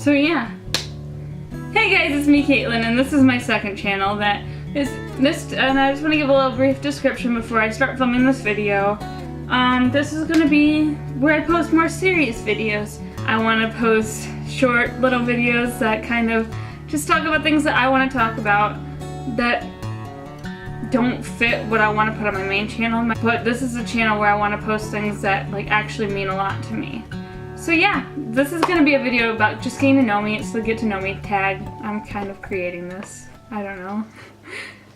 So yeah. Hey guys, it's me Caitlin, and this is my second channel that is missed, and I just want to give a little brief description before I start filming this video. This is going to be where I post more serious videos. I want to post short little videos that kind of just talk about things that I want to talk about that don't fit what I want to put on my main channel, but this is a channel where I want to post things that like actually mean a lot to me. So yeah, this is going to be a video about just getting to know me. It's the get to know me tag. I'm kind of creating this. I don't know.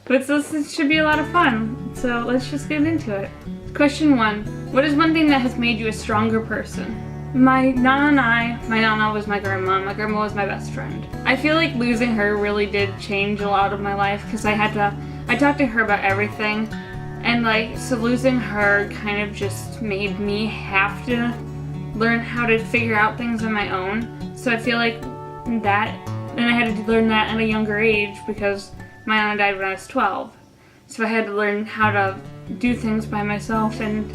But this should be a lot of fun. So let's just get into it. Question 1. What is one thing that has made you a stronger person? My Nana was my grandma. My grandma was my best friend. I feel like losing her really did change a lot of my life because I talked to her about everything. And like, so losing her kind of just made me have to learn how to figure out things on my own. So I feel like that, and I had to learn that at a younger age because my Nana died when I was 12. So I had to learn how to do things by myself and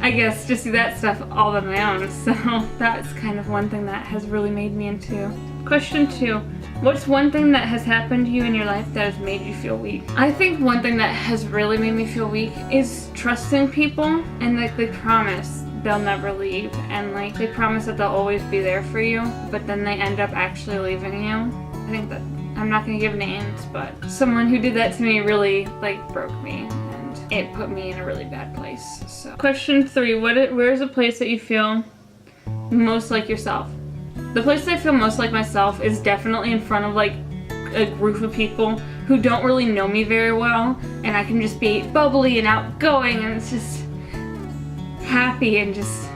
I guess just do that stuff all on my own. So that's kind of one thing that has really made me into. Question 2. What's one thing that has happened to you in your life that has made you feel weak? I think one thing that has really made me feel weak is trusting people and like they promise they'll never leave and like they promise that they'll always be there for you, but then they end up actually leaving you. I think that, I'm not gonna give names, but someone who did that to me really like broke me and it put me in a really bad place. So question 3, where's a place that you feel most like yourself? The place that I feel most like myself is definitely in front of like a group of people who don't really know me very well, and I can just be bubbly and outgoing and it's just happy and just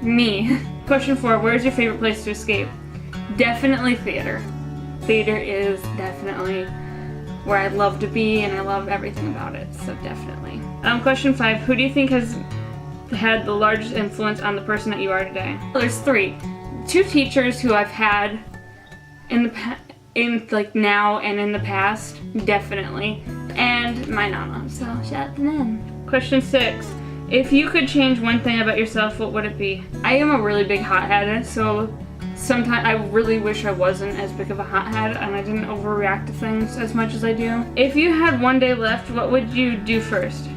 me. Question 4, where's your favorite place to escape? Definitely theater. Theater is definitely where I love to be and I love everything about it, so definitely. Question 5, who do you think has had the largest influence on the person that you are today? Well, there's 3. 2 teachers who I've had in like now and in the past, definitely, and my Nana, so shout out to them. Question 6, if you could change one thing about yourself, what would it be? I am a really big hothead, so sometimes I really wish I wasn't as big of a hothead and I didn't overreact to things as much as I do. If you had one day left, what would you do first?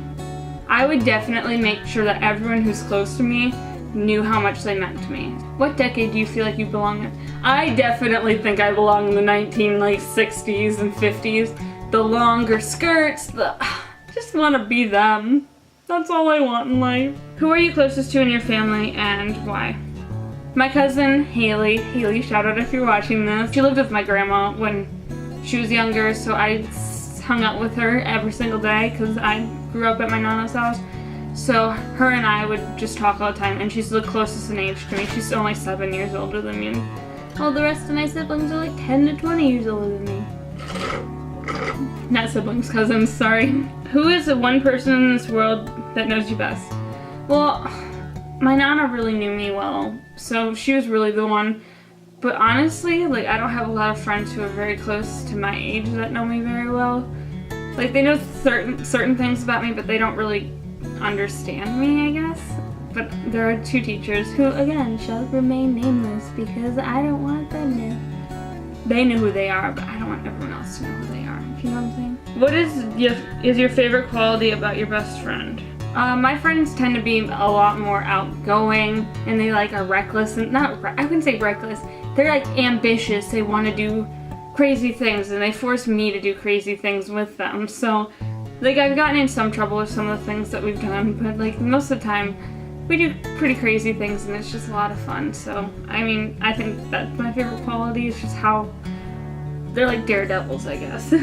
I would definitely make sure that everyone who's close to me knew how much they meant to me. What decade do you feel like you belong in? I definitely think I belong in the 60s and 50s. The longer skirts, just want to be them. That's all I want in life. Who are you closest to in your family and why? My cousin Haley, shout out if you're watching this. She lived with my grandma when she was younger, so I hung out with her every single day because I grew up at my Nana's house. So her and I would just talk all the time, and she's the closest in age to me. She's only 7 years older than me, and all the rest of my siblings are like 10 to 20 years older than me. Not siblings, cousins, sorry. Who is the one person in this world that knows you best? Well, my Nana really knew me well, so she was really the one. But honestly, like I don't have a lot of friends who are very close to my age that know me very well. Like they know certain things about me, but they don't really understand me, I guess. But there are 2 teachers who, again, shall remain nameless because I don't want them to. They know who they are, but I don't want everyone else to know who they are, if you know what I'm saying. What is your favorite quality about your best friend? My friends tend to be a lot more outgoing, and they like are reckless, and I wouldn't say reckless, they're like ambitious, they want to do crazy things, and they force me to do crazy things with them, so like I've gotten in some trouble with some of the things that we've done, but like most of the time we do pretty crazy things and it's just a lot of fun. So I mean, I think that's my favorite quality, is just how they're like daredevils, I guess.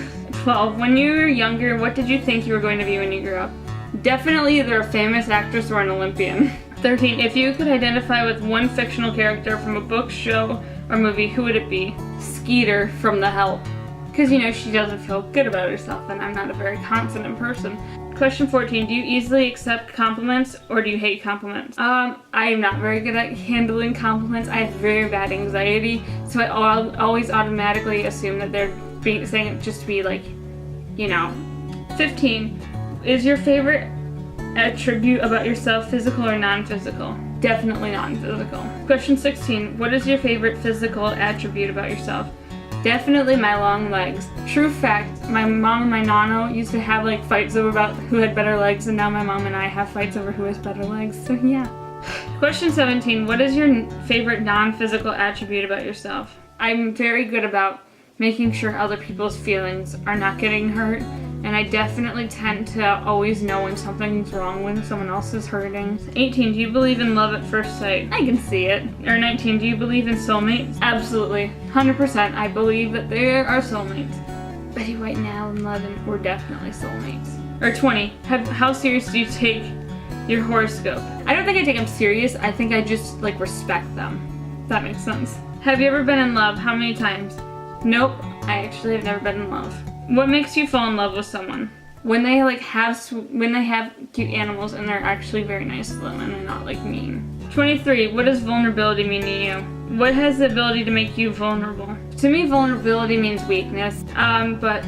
12. When you were younger, what did you think you were going to be when you grew up? Definitely either a famous actress or an Olympian. 13. If you could identify with one fictional character from a book, show, or movie, who would it be? Skeeter from The Help. Because, you know, she doesn't feel good about herself, and I'm not a very confident person. Question 14, do you easily accept compliments, or do you hate compliments? I am not very good at handling compliments. I have very bad anxiety, so I always automatically assume that they're saying it just to be like, you know. 15, is your favorite attribute about yourself physical or non-physical? Definitely non-physical. Question 16. What is your favorite physical attribute about yourself? Definitely my long legs. True fact, my mom and my nano used to have like fights over about who had better legs, and now my mom and I have fights over who has better legs, so yeah. Question 17. What is your favorite non-physical attribute about yourself? I'm very good about making sure other people's feelings are not getting hurt, and I definitely tend to always know when something's wrong when someone else is hurting. 18. Do you believe in love at first sight? I can see it. Or 19. Do you believe in soulmates? Absolutely. 100%. I believe that there are soulmates. Betty White and Alan Levin were definitely soulmates. Or 20. How serious do you take your horoscope? I don't think I take them serious. I think I just like respect them. If that makes sense. Have you ever been in love? How many times? Nope. I actually have never been in love. What makes you fall in love with someone? When they have cute animals and they're actually very nice to them and they're not like mean. 23. What does vulnerability mean to you? What has the ability to make you vulnerable? To me, vulnerability means weakness. But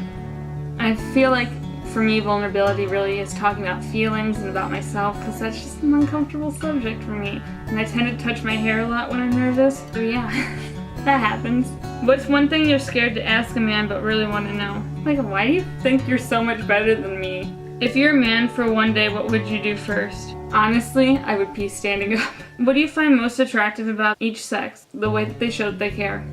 I feel like for me, vulnerability really is talking about feelings and about myself, because that's just an uncomfortable subject for me. And I tend to touch my hair a lot when I'm nervous. So yeah, that happens. What's one thing you're scared to ask a man but really want to know? Like, why do you think you're so much better than me? If you're a man for one day, what would you do first? Honestly, I would pee standing up. What do you find most attractive about each sex? The way that they show that they care.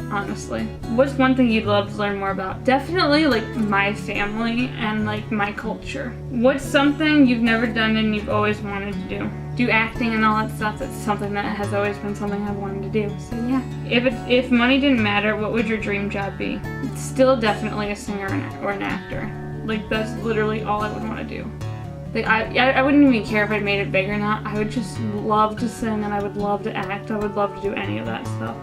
Honestly. What's one thing you'd love to learn more about? Definitely like my family and like my culture. What's something you've never done and you've always wanted to do? Do acting and all that stuff. That's something that has always been something I've wanted to do. So yeah. If money didn't matter, what would your dream job be? It's still definitely a singer or an actor. Like that's literally all I would want to do. Like I wouldn't even care if I made it big or not. I would just love to sing and I would love to act. I would love to do any of that stuff.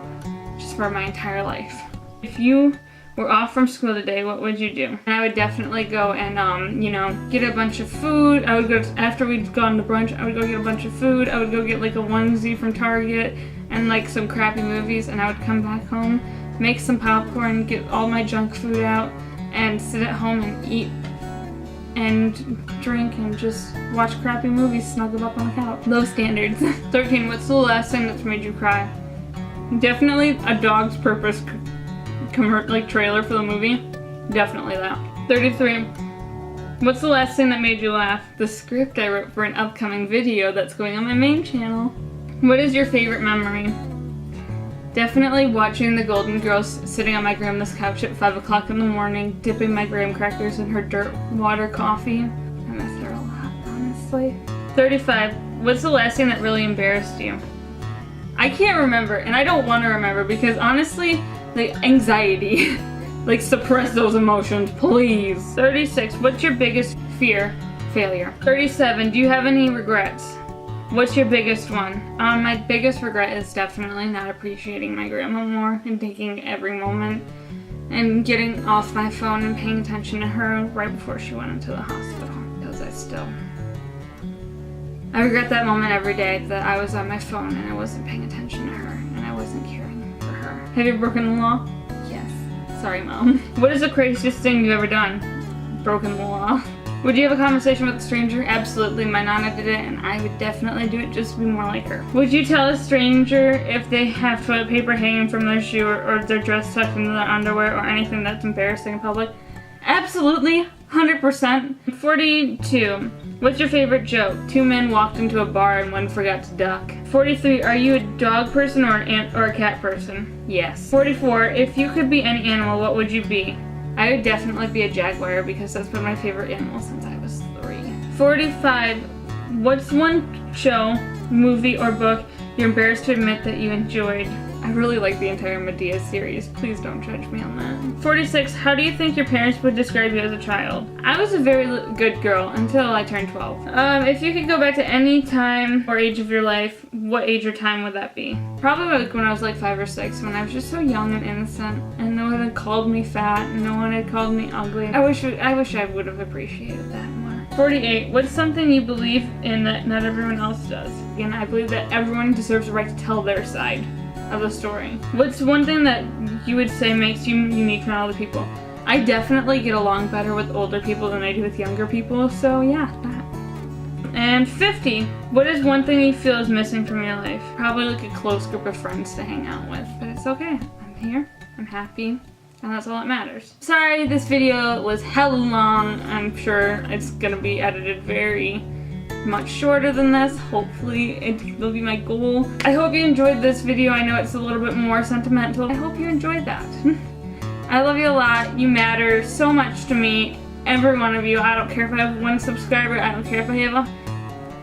Just for my entire life. If you were off from school today, what would you do? And I would definitely go and, get a bunch of food. I would go, after we'd gone to brunch, I would go get a bunch of food. I would go get like a onesie from Target and like some crappy movies, and I would come back home, make some popcorn, get all my junk food out, and sit at home and eat and drink and just watch crappy movies snuggled up on the couch. Low standards. 13. What's the last thing that's made you cry? Definitely A Dog's Purpose trailer for the movie. Definitely that. 33. What's the last thing that made you laugh? The script I wrote for an upcoming video that's going on my main channel. What is your favorite memory? Definitely watching the Golden Girls sitting on my grandma's couch at 5 o'clock in the morning, dipping my graham crackers in her dirt water coffee. I miss her a lot, honestly. 35. What's the last thing that really embarrassed you? I can't remember, and I don't want to remember because honestly, like anxiety, like suppress those emotions, please. 36. What's your biggest fear? Failure. 37. Do you have any regrets? What's your biggest one? My biggest regret is definitely not appreciating my grandma more and taking every moment and getting off my phone and paying attention to her right before she went into the hospital, because I regret that moment every day that I was on my phone and I wasn't paying attention to her and I wasn't caring for her. Have you broken the law? Yes. Sorry, Mom. What is the craziest thing you've ever done? Broken the law. Would you have a conversation with a stranger? Absolutely. My nana did it and I would definitely do it just to be more like her. Would you tell a stranger if they have toilet paper hanging from their shoe or their dress tucked into their underwear or anything that's embarrassing in public? Absolutely. 100%. 42. What's your favorite joke? 2 men walked into a bar and one forgot to duck. 43. Are you a dog person or a cat person? Yes. 44. If you could be any animal, what would you be? I would definitely be a jaguar because that's been my favorite animal since I was 3. 45. What's one show, movie, or book you're embarrassed to admit that you enjoyed? I really like the entire Medea series. Please don't judge me on that. 46. How do you think your parents would describe you as a child? I was a very good girl until I turned 12. If you could go back to any time or age of your life, what age or time would that be? Probably like when I was like 5 or 6, when I was just so young and innocent and no one had called me fat and no one had called me ugly. I wish I would have appreciated that more. 48. What's something you believe in that not everyone else does? Again, I believe that everyone deserves the right to tell their side of the story. What's one thing that you would say makes you unique from other people? I definitely get along better with older people than I do with younger people, so yeah, that. And 50. What is one thing you feel is missing from your life? Probably like a close group of friends to hang out with, but it's okay. I'm here, I'm happy, and that's all that matters. Sorry, this video was hella long. I'm sure it's gonna be edited very much shorter than this. Hopefully it will be my goal. I hope you enjoyed this video. I know it's a little bit more sentimental. I hope you enjoyed that. I love you a lot. You matter so much to me. Every one of you. I don't care if I have 1 subscriber. I don't care if I have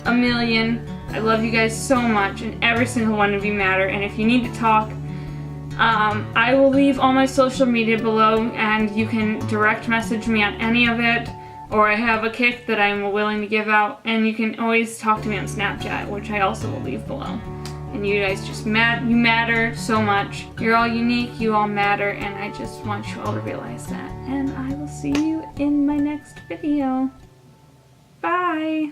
a million. I love you guys so much, and every single one of you matter. And if you need to talk, I will leave all my social media below, and you can direct message me on any of it, or I have a kick that I'm willing to give out, and you can always talk to me on Snapchat, which I also will leave below. And you guys just you matter so much. You're all unique, you all matter, and I just want you all to realize that. And I will see you in my next video. Bye!